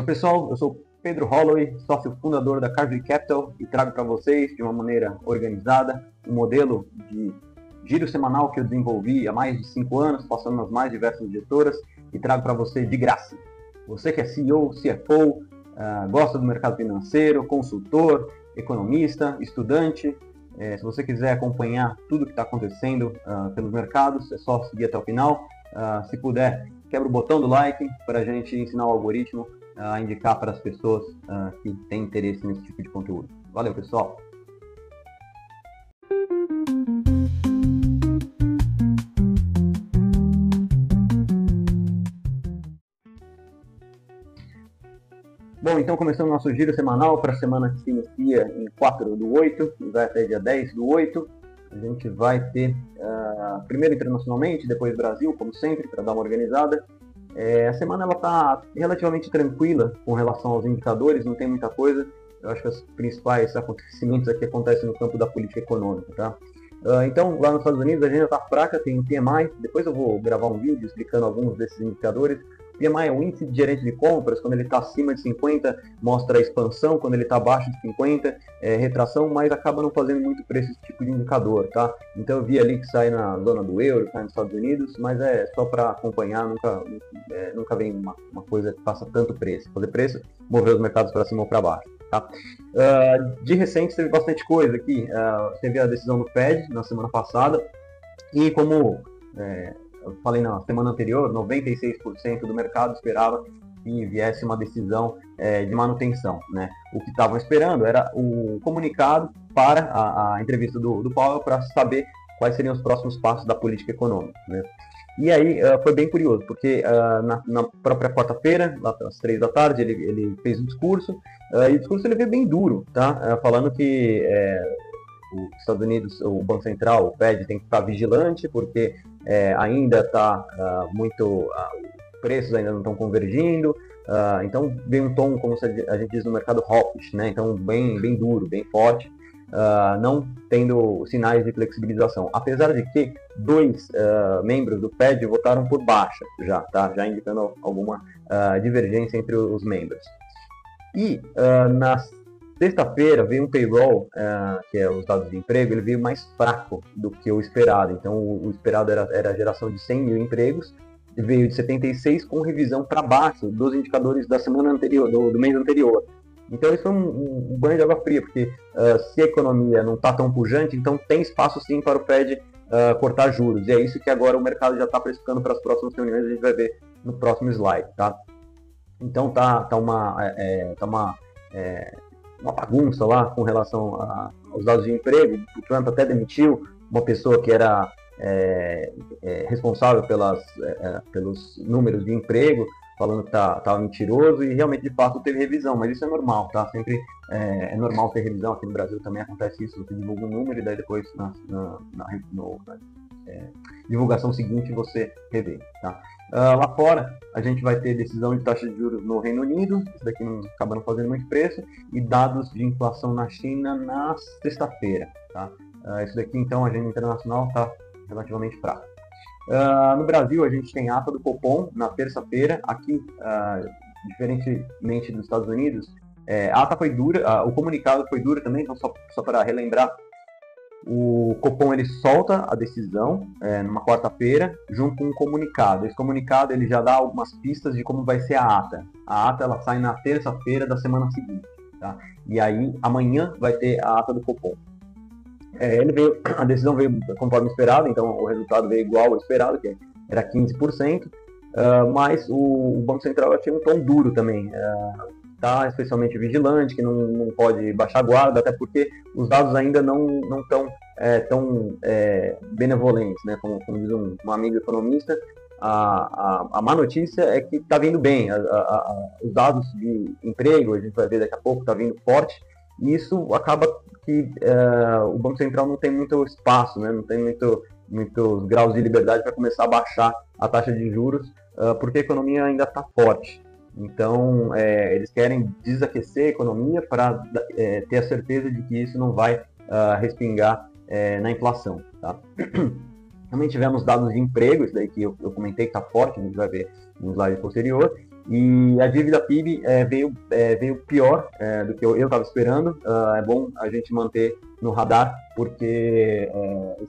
Então, pessoal, eu sou Pedro Holloway, sócio fundador da Carvey Capital, e trago para vocês, de uma maneira organizada, um modelo de giro semanal que eu desenvolvi há mais de 5 anos, passando nas mais diversas editoras, e trago para você de graça. Você que é CEO, CFO, gosta do mercado financeiro, consultor, economista, estudante, se você quiser acompanhar tudo que está acontecendo pelos mercados, é só seguir até o final. Se puder, quebra o botão do like para a gente ensinar o algoritmo a indicar para as pessoas que têm interesse nesse tipo de conteúdo. Valeu, pessoal! Bom, então começando o nosso giro semanal para a semana que se inicia em 4/8 e vai até dia 10/8. A gente vai ter primeiro internacionalmente, depois Brasil, como sempre, para dar uma organizada. A semana ela está relativamente tranquila com relação aos indicadores, não tem muita coisa. Eu acho que os principais acontecimentos aqui acontecem no campo da política econômica, tá? Então, lá nos Estados Unidos a agenda está fraca, tem o PMI, depois eu vou gravar um vídeo explicando alguns desses indicadores. O PMI é o índice de gerente de compras, quando ele está acima de 50 mostra a expansão, quando ele está abaixo de 50 é retração, mas acaba não fazendo muito para esse tipo de indicador, tá? Então eu vi ali que sai na zona do euro, sai nos Estados Unidos, mas é só para acompanhar, nunca vem uma coisa que faça tanto preço. Fazer preço, mover os mercados para cima ou para baixo. Tá? De recente teve bastante coisa aqui, teve a decisão do Fed na semana passada e como eu falei na semana anterior, 96% do mercado esperava que viesse uma decisão de manutenção, né? O que estavam esperando era o comunicado para a entrevista do Powell para saber quais seriam os próximos passos da política econômica, né? E aí foi bem curioso, porque na própria quarta-feira, lá às 3 da tarde, ele fez um discurso, e o discurso ele veio bem duro, tá? Falando que os Estados Unidos, o Banco Central, o Fed, tem que ficar vigilante, porque ainda está os preços ainda não estão convergindo, então veio um tom, como a gente diz no mercado, hawkish, né? Então bem duro, bem forte. Não tendo sinais de flexibilização, apesar de que 2 membros do Fed votaram por baixa, já indicando alguma divergência entre os membros. E na sexta-feira veio um payroll, que é os dados de emprego, ele veio mais fraco do que o esperado. Então o esperado era a geração de 100 mil empregos, veio de 76 com revisão para baixo dos indicadores da semana anterior, do mês anterior. Então isso foi um banho de água fria, porque se a economia não está tão pujante, então tem espaço sim para o Fed cortar juros. E é isso que agora o mercado já está precificando para as próximas reuniões, a gente vai ver no próximo slide, tá? Então tá uma bagunça lá com relação aos dados de emprego. O Trump até demitiu uma pessoa que era responsável pelos números de emprego, falando que estava mentiroso, e realmente, de fato, teve revisão, mas isso é normal, tá? Sempre é normal ter revisão, aqui no Brasil também acontece isso, você divulga um número e daí depois na divulgação seguinte você revê, tá? Lá fora, a gente vai ter decisão de taxa de juros no Reino Unido, isso daqui não acaba não fazendo muito preço, e dados de inflação na China na sexta-feira, tá? Isso daqui, então, a agenda internacional está relativamente fraca. No Brasil, a gente tem a ata do Copom na terça-feira. Aqui, diferentemente dos Estados Unidos, a ata foi dura, o comunicado foi duro também, então só para relembrar, o Copom ele solta a decisão numa quarta-feira, junto com um comunicado. Esse comunicado ele já dá algumas pistas de como vai ser a ata. A ata ela sai na terça-feira da semana seguinte, tá? E aí, amanhã vai ter a ata do Copom. A decisão veio conforme esperado, então o resultado veio igual ao esperado, que era 15%, mas o Banco Central tinha um tom duro também, está especialmente vigilante, que não pode baixar a guarda, até porque os dados ainda não estão tão benevolentes, né? Como diz um amigo economista, a má notícia é que está vindo bem, os dados de emprego, a gente vai ver daqui a pouco, está vindo forte, e isso acaba que o Banco Central não tem muito espaço, né? Não tem muitos graus de liberdade para começar a baixar a taxa de juros, porque a economia ainda está forte. Então, eles querem desaquecer a economia para ter a certeza de que isso não vai respingar na inflação, tá? Também tivemos dados de emprego, isso daí que eu comentei que está forte, a gente vai ver no slide posterior. E a dívida PIB veio pior do que eu estava esperando. É bom a gente manter no radar, porque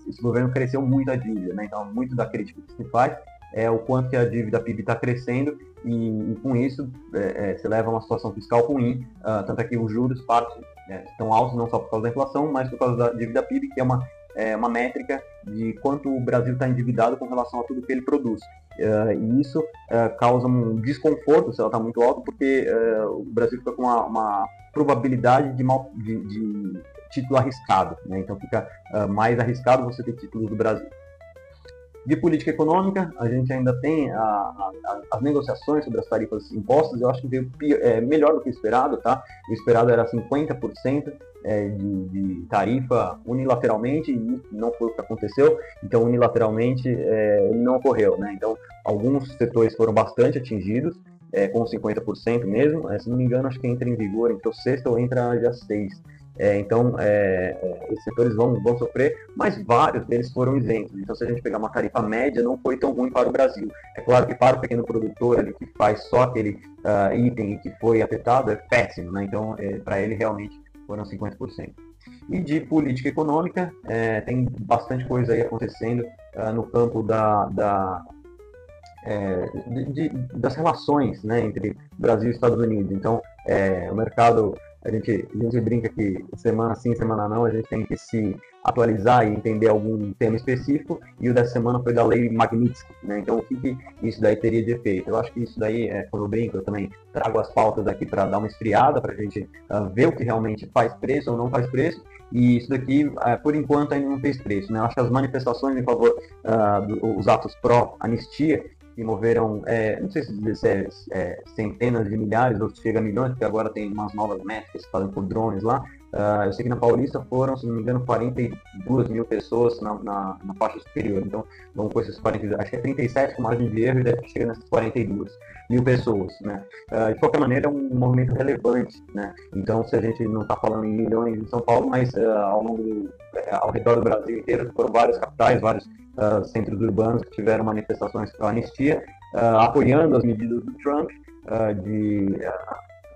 esse governo cresceu muito a dívida, né? Então, muito da crítica que se faz é o quanto que a dívida PIB está crescendo e com isso se leva a uma situação fiscal ruim, tanto é que os juros estão altos não só por causa da inflação, mas por causa da dívida PIB, que é uma métrica de quanto o Brasil está endividado com relação a tudo que ele produz. E isso causa um desconforto se ela está muito alta, porque o Brasil fica com uma probabilidade de título arriscado, né? Então fica mais arriscado você ter títulos do Brasil. De política econômica, a gente ainda tem as negociações sobre as tarifas impostas. Eu acho que veio melhor do que o esperado, tá? O esperado era 50% de tarifa unilateralmente, e não foi o que aconteceu. Então, unilateralmente, não ocorreu, né? Então, alguns setores foram bastante atingidos, com 50% mesmo. Se não me engano, acho que entra em vigor entre o sexto ou entra dia 6. Então, esses setores vão sofrer, mas vários deles foram isentos. Então, se a gente pegar uma tarifa média, não foi tão ruim para o Brasil. É claro que para o pequeno produtor ali, que faz só aquele item que foi afetado, é péssimo, né? Então, para ele, realmente, foram 50%. E de política econômica, tem bastante coisa aí acontecendo no campo das relações, né, entre Brasil e Estados Unidos. Então, o mercado... A gente brinca que semana sim, semana não, a gente tem que se atualizar e entender algum tema específico, e o dessa semana foi da lei Magnitsky, né? Então, o que isso daí teria de efeito? Eu acho que isso daí, quando eu brinco, eu também trago as pautas aqui para dar uma esfriada, para a gente ver o que realmente faz preço ou não faz preço, e isso daqui, por enquanto, ainda não fez preço, né? Eu acho que as manifestações em favor dos atos pró-anistia, que moveram, não sei se dizer centenas de milhares ou se chega a milhões, porque agora tem umas novas métricas que fazem por drones lá. Eu sei que na Paulista foram, se não me engano, 42 mil pessoas na faixa superior. Então, vamos com esses 42, acho que é 37 com margem de erro, e deve chegar nessas 42 mil pessoas, né? De qualquer maneira, é um movimento relevante, né? Então, se a gente não está falando em milhões em São Paulo, mas ao redor do Brasil inteiro, foram várias capitais, vários centros urbanos que tiveram manifestações para a anistia, apoiando as medidas do Trump de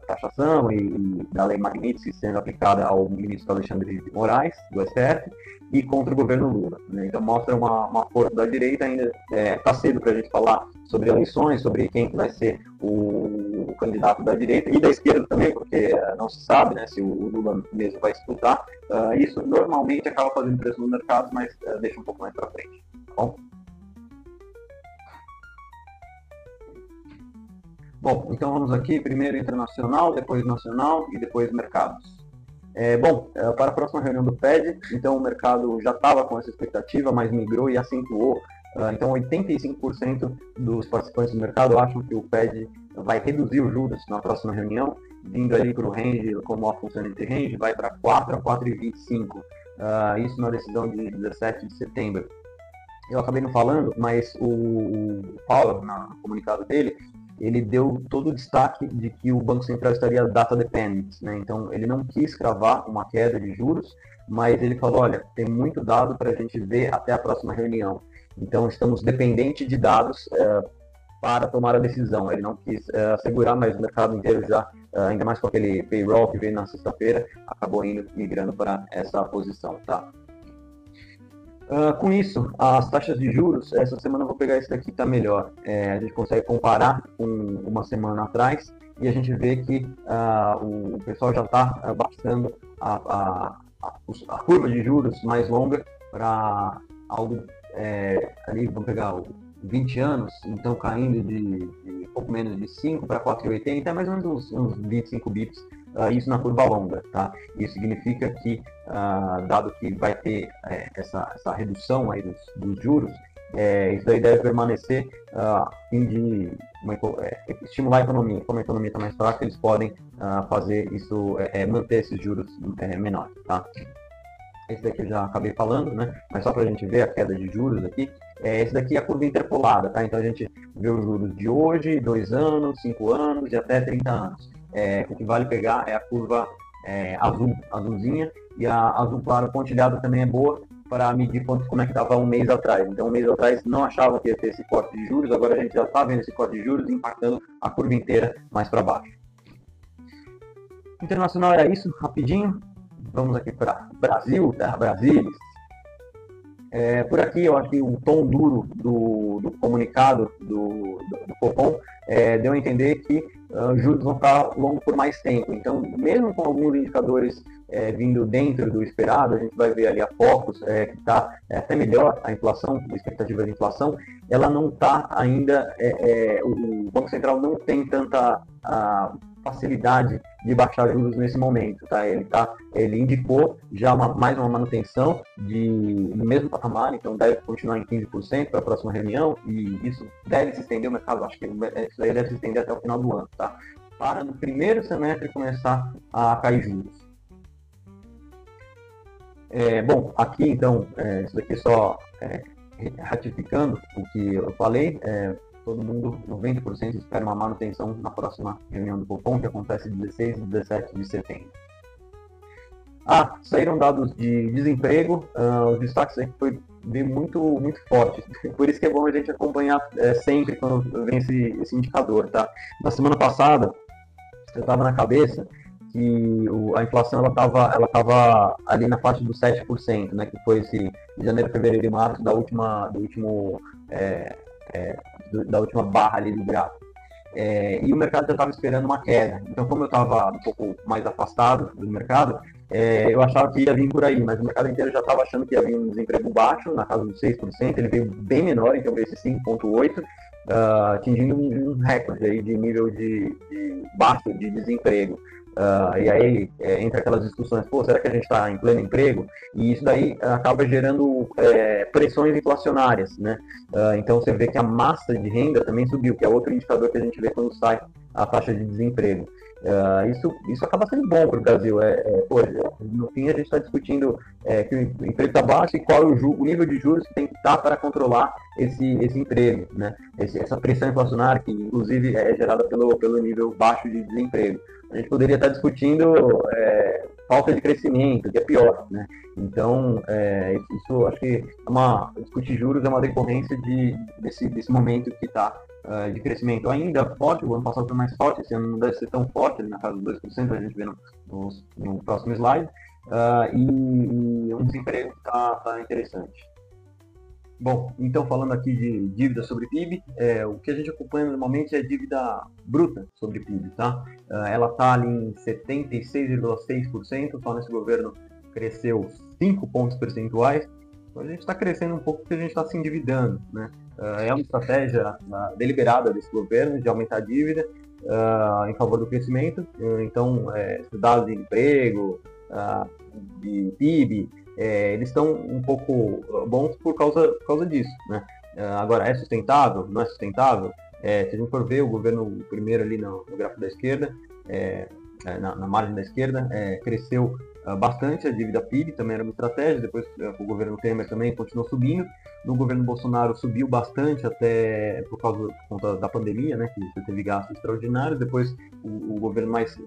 taxação e da lei Magnitsky sendo aplicada ao ministro Alexandre de Moraes, do STF, e contra o governo Lula, né? Então mostra uma força da direita. Ainda está cedo para a gente falar sobre eleições, sobre quem vai ser o candidato da direita e da esquerda também, porque não se sabe, né, se o Lula mesmo vai disputar. Isso normalmente acaba fazendo preço no mercado, mas deixa um pouco mais para frente. Tá bom? Bom, então vamos aqui, primeiro internacional, depois nacional e depois mercados. Para a próxima reunião do Fed, então o mercado já estava com essa expectativa, mas migrou e acentuou. Então 85% dos participantes do mercado acham que o Fed vai reduzir os juros na próxima reunião, vindo ali para o range, como funciona esse range, vai para 4 a 4,25. Isso na decisão de 17 de setembro. Eu acabei não falando, mas o Powell, no comunicado dele, ele deu todo o destaque de que o Banco Central estaria data dependent, né? Então, ele não quis cravar uma queda de juros, mas ele falou, olha, tem muito dado para a gente ver até a próxima reunião. Então, estamos dependentes de dados para tomar a decisão. Ele não quis assegurar, mas o mercado inteiro já, ainda mais com aquele payroll que veio na sexta-feira, acabou migrando para essa posição, tá? Com isso, as taxas de juros, essa semana eu vou pegar esse daqui que está melhor. A gente consegue comparar com uma semana atrás e a gente vê que o pessoal já está baixando a curva de juros mais longa para algo ali, vamos pegar 20 anos, então caindo de pouco menos de 5 para 4,80, mais ou menos uns 25 bips. Isso na curva longa, tá? Isso significa que, dado que vai ter essa redução aí dos juros, isso aí deve permanecer a fim de estimular a economia. Como a economia está mais fraca, eles podem fazer isso, manter esses juros menores, tá? Esse daqui eu já acabei falando, né? Mas só para a gente ver a queda de juros aqui, esse daqui é a curva interpolada, tá? Então a gente vê os juros de hoje, 2 anos, 5 anos e até 30 anos. O que vale pegar é a curva azulzinha, e a azul claro pontilhada também é boa, para medir como é que estava um mês atrás. Então, um mês atrás não achavam que ia ter esse corte de juros, agora a gente já está vendo esse corte de juros impactando a curva inteira mais para baixo. Internacional era isso, rapidinho. Vamos aqui para Brasil, Terra Brasilis. Por aqui, eu acho que o tom duro do comunicado do Copom deu a entender que os juros vão ficar longos por mais tempo. Então, mesmo com alguns indicadores vindo dentro do esperado, a gente vai ver ali a Focus, que está até melhor, a inflação, a expectativa de inflação, ela não está ainda, o Banco Central não tem tanta facilidade de baixar juros nesse momento, tá? Ele indicou já mais uma manutenção no mesmo patamar, então deve continuar em 15% para a próxima reunião, e isso deve se estender, o mercado acho que isso aí deve se estender até o final do ano, tá? Para no primeiro semestre começar a cair juros. Bom, aqui então, isso daqui só ratificando o que eu falei, todo mundo, 90% espera uma manutenção na próxima reunião do Copom, que acontece 16 e 17 de setembro. Saíram dados de desemprego, os destaques aí veio muito, muito fortes. Por isso que é bom a gente acompanhar sempre quando vem esse indicador, tá? Na semana passada, eu estava na cabeça que a inflação ela estava ali na faixa dos 7%, né? Que foi esse janeiro, fevereiro e março da última barra ali do gráfico. E o mercado já estava esperando uma queda. Então, como eu estava um pouco mais afastado do mercado, eu achava que ia vir por aí, mas o mercado inteiro já estava achando que ia vir um desemprego baixo, na casa dos 6%, ele veio bem menor, então veio esse 5,8%, atingindo um recorde aí de nível de baixo de desemprego. E aí entra aquelas discussões, será que a gente está em pleno emprego? E isso daí acaba gerando pressões inflacionárias, né? Então você vê que a massa de renda também subiu, que é outro indicador que a gente vê quando sai a taxa de desemprego. Isso acaba sendo bom para o Brasil. No fim a gente está discutindo que o emprego está baixo e qual é o nível de juros que tem que estar para controlar esse emprego, né? Essa pressão inflacionária que inclusive é gerada pelo nível baixo de desemprego. A gente poderia estar discutindo falta de crescimento, que é pior, né? Então, isso acho que discutir juros é uma decorrência desse momento que está de crescimento ainda forte. O ano passado foi mais forte, esse ano não deve ser tão forte, na casa dos 2%, a gente vê no próximo slide, e um desemprego que está interessante. Bom, então falando aqui de dívida sobre PIB, o que a gente acompanha normalmente é a dívida bruta sobre PIB, tá? Ela está ali em 76,6%, só nesse governo cresceu 5 pontos percentuais, então a gente está crescendo um pouco porque a gente está se endividando, né? É uma estratégia deliberada desse governo de aumentar a dívida em favor do crescimento, então dados de emprego, de PIB, eles estão um pouco bons por causa disso, né? Agora, é sustentável? Não é sustentável? Se a gente for ver o governo primeiro ali no gráfico da esquerda, na margem da esquerda, cresceu bastante a dívida PIB, também era uma estratégia, depois o governo Temer também continuou subindo, no governo Bolsonaro subiu bastante até por conta da pandemia, né, que teve gastos extraordinários, depois o governo mais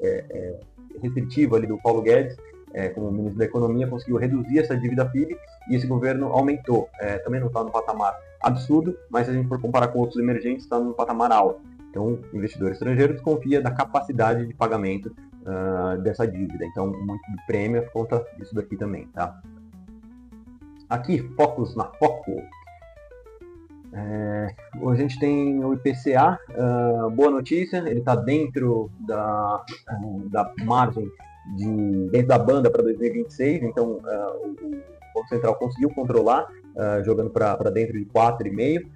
restritivo ali do Paulo Guedes, como ministro da Economia, conseguiu reduzir essa dívida PIB e esse governo aumentou. Também não está no patamar absurdo, mas se a gente for comparar com outros emergentes, está no patamar alto. Então, o investidor estrangeiro desconfia da capacidade de pagamento dessa dívida. Então, muito de prêmio por conta disso daqui também, tá? Aqui, focos na Foco. A gente tem o IPCA, boa notícia, ele está dentro da margem, dentro da banda para 2026, então o Banco Central conseguiu controlar, jogando para dentro de 4,5%.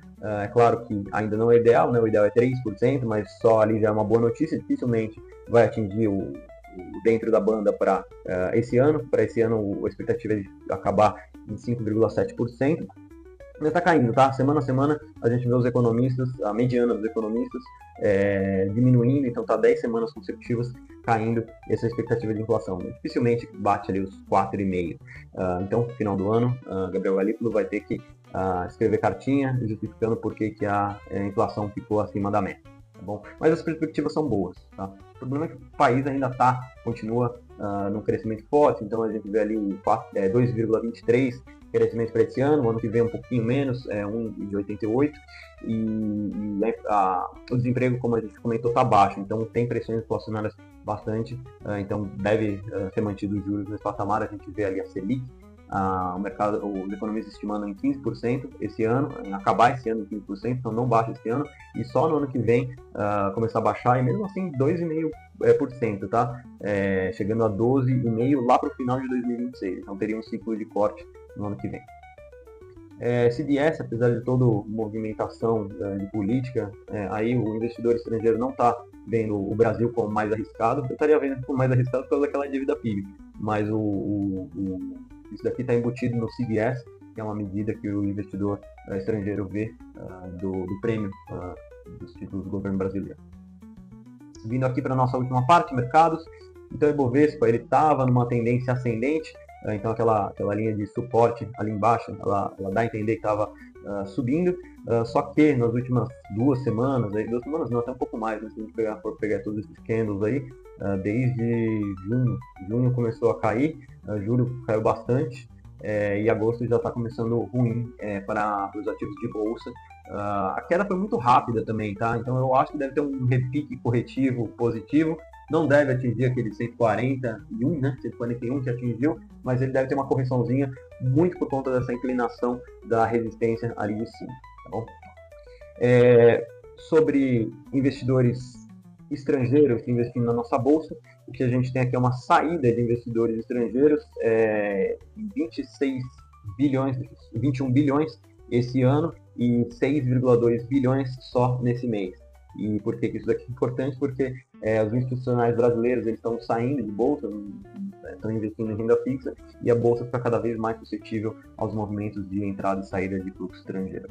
É claro que ainda não é ideal, né? O ideal é 3%, mas só ali já é uma boa notícia, dificilmente vai atingir o dentro da banda para esse ano. Para esse ano a expectativa é de acabar em 5,7%. Mas está caindo, tá? Semana a semana a gente vê os economistas, a mediana dos economistas diminuindo, então está 10 semanas consecutivas caindo essa expectativa de inflação. Dificilmente bate ali os 4,5%. Então, no final do ano, Gabriel Galípolo vai ter que escrever cartinha justificando por que a inflação ficou acima da meta. Tá bom? Mas as perspectivas são boas. Tá? O problema é que o país ainda continua num crescimento forte, então a gente vê ali 2,23%, crescimento para esse ano, o ano que vem um pouquinho menos, 1,88, o desemprego, como a gente comentou, está baixo, então tem pressões inflacionárias bastante, então deve ser mantido os juros nesse patamar. A gente vê ali a Selic, os economistas estimando em 15% esse ano, em acabar esse ano em 15%, então não baixa esse ano, e só no ano que vem começar a baixar, e mesmo assim 2,5%, tá? Chegando a 12,5% lá para o final de 2026, então teria um ciclo de corte no ano que vem. CDS, apesar de toda movimentação de política, aí o investidor estrangeiro não está vendo o Brasil como mais arriscado. Eu estaria vendo como mais arriscado por causa daquela dívida PIB, mas isso daqui está embutido no CDS, que é uma medida que o investidor estrangeiro vê do prêmio dos títulos do governo brasileiro. Vindo aqui para a nossa última parte, mercados. Então o Ibovespa estava numa tendência ascendente, então aquela linha de suporte ali embaixo, ela dá a entender que estava subindo, só que nas últimas 2 semanas, 2 semanas não, até um pouco mais, né, se a gente for pegar todos esses candles aí, desde junho começou a cair, julho caiu bastante, e agosto já está começando ruim para os ativos de bolsa. A queda foi muito rápida também, tá? Então eu acho que deve ter um repique corretivo positivo, não deve atingir aquele 141, né? 141 que atingiu, mas ele deve ter uma correçãozinha muito por conta dessa inclinação da resistência ali de cima, tá bom? Sobre investidores estrangeiros investindo na nossa bolsa, o que a gente tem aqui é uma saída de investidores estrangeiros em 21 bilhões esse ano e 6,2 bilhões só nesse mês. E por que isso daqui é importante? Porque os institucionais brasileiros eles estão saindo de bolsa, estão investindo em renda fixa, e a bolsa fica cada vez mais suscetível aos movimentos de entrada e saída de fluxo estrangeiro.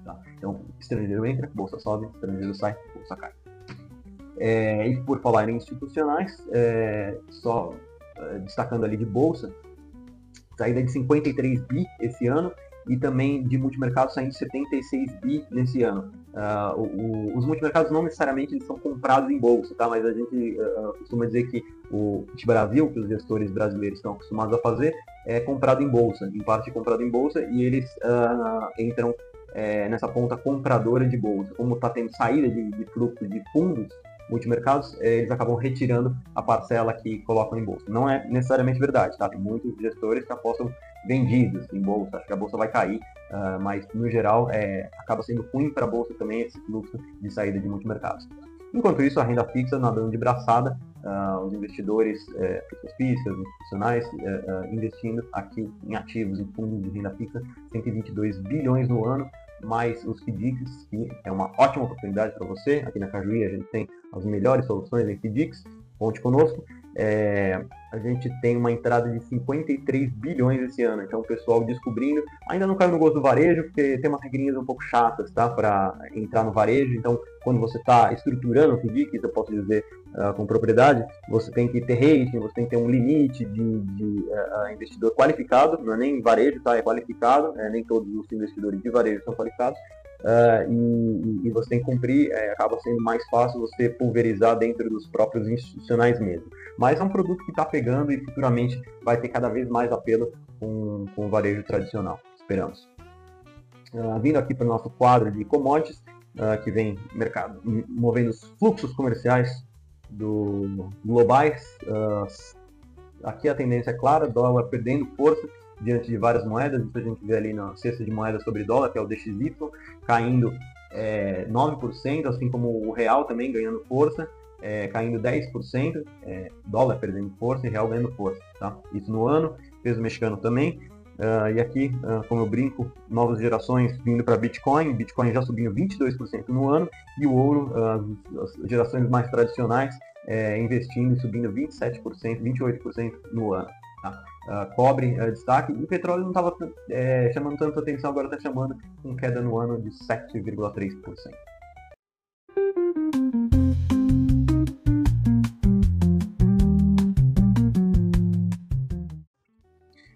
Tá? Então, estrangeiro entra, bolsa sobe, estrangeiro sai, bolsa cai. E por falar em institucionais, só destacando ali de bolsa, saída de 53 bi esse ano, e também de multimercado saindo de 76 bi nesse ano. Os multimercados não necessariamente eles são comprados em bolsa, tá? Mas a gente costuma dizer que o Brasil, que os gestores brasileiros estão acostumados a fazer, é comprado em bolsa, em parte comprado em bolsa, e eles entram nessa ponta compradora de bolsa. Como está tendo saída de fluxo de fundos, multimercados, eles acabam retirando a parcela que colocam em bolsa. Não é necessariamente verdade, tá? Tem muitos gestores que apostam vendidos em bolsa, acho que a bolsa vai cair, mas no geral acaba sendo ruim para a bolsa também esse fluxo de saída de multimercados. Enquanto isso, a renda fixa nadando de braçada, os investidores, pessoas físicas, institucionais, investindo aqui em ativos, em fundos de renda fixa, 122 bilhões no ano, mais os FDICs, que é uma ótima oportunidade para você. Aqui na Cajuí a gente tem as melhores soluções em FDICs, conte conosco. A gente tem uma entrada de 53 bilhões esse ano, então o pessoal descobrindo, ainda não caiu no gosto do varejo, porque tem umas regrinhas um pouco chatas, tá, para entrar no varejo. Então quando você está estruturando o FDIC, eu posso dizer com propriedade, você tem que ter rating, você tem que ter um limite de investidor qualificado, não é nem varejo, tá, é qualificado, nem todos os investidores de varejo são qualificados. E você tem que cumprir, acaba sendo mais fácil você pulverizar dentro dos próprios institucionais mesmo. Mas é um produto que está pegando e futuramente vai ter cada vez mais apelo com o varejo tradicional, esperamos. Vindo aqui para o nosso quadro de commodities, que vem mercado movendo os fluxos comerciais globais. Aqui a tendência é clara, dólar perdendo força diante de várias moedas. Isso a gente vê ali na cesta de moedas sobre dólar, que é o DXY, caindo 9%, assim como o real também ganhando força, caindo 10%, dólar perdendo força e real ganhando força. Tá? Isso no ano, peso mexicano também. E aqui, como eu brinco, novas gerações vindo para Bitcoin já subindo 22% no ano, e o ouro, as gerações mais tradicionais, investindo e subindo 27%, 28% no ano. Tá? Cobre destaque, e o petróleo não estava chamando tanta atenção, agora está chamando, com queda no ano de 7,3%.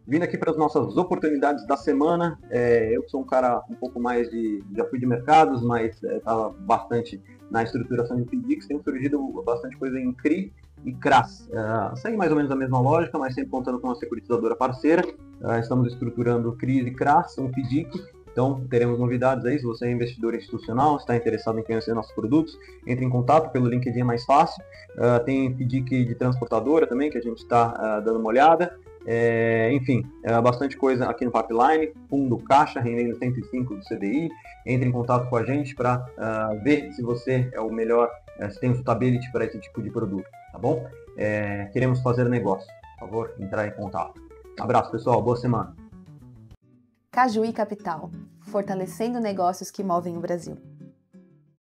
Vindo aqui para as nossas oportunidades da semana, eu sou um cara um pouco mais já fui de mercados, mas estava bastante na estruturação de FDICs, tem surgido bastante coisa em CRI, e CRAS. Segue mais ou menos a mesma lógica, mas sempre contando com uma securitizadora parceira. Estamos estruturando CRIs e CRAS, um FDIC. Então, teremos novidades aí. Se você é investidor institucional, está interessado em conhecer nossos produtos, entre em contato pelo LinkedIn, é mais fácil. Tem FDIC de transportadora também, que a gente está dando uma olhada. Enfim, bastante coisa aqui no pipeline, fundo caixa, rendendo 105 do CDI. Entre em contato com a gente para ver se você é o melhor, se tem suitability para esse tipo de produto, tá bom? Queremos fazer negócio, por favor, entrar em contato. Abraço, pessoal, boa semana. Cajuí Capital, fortalecendo negócios que movem o Brasil.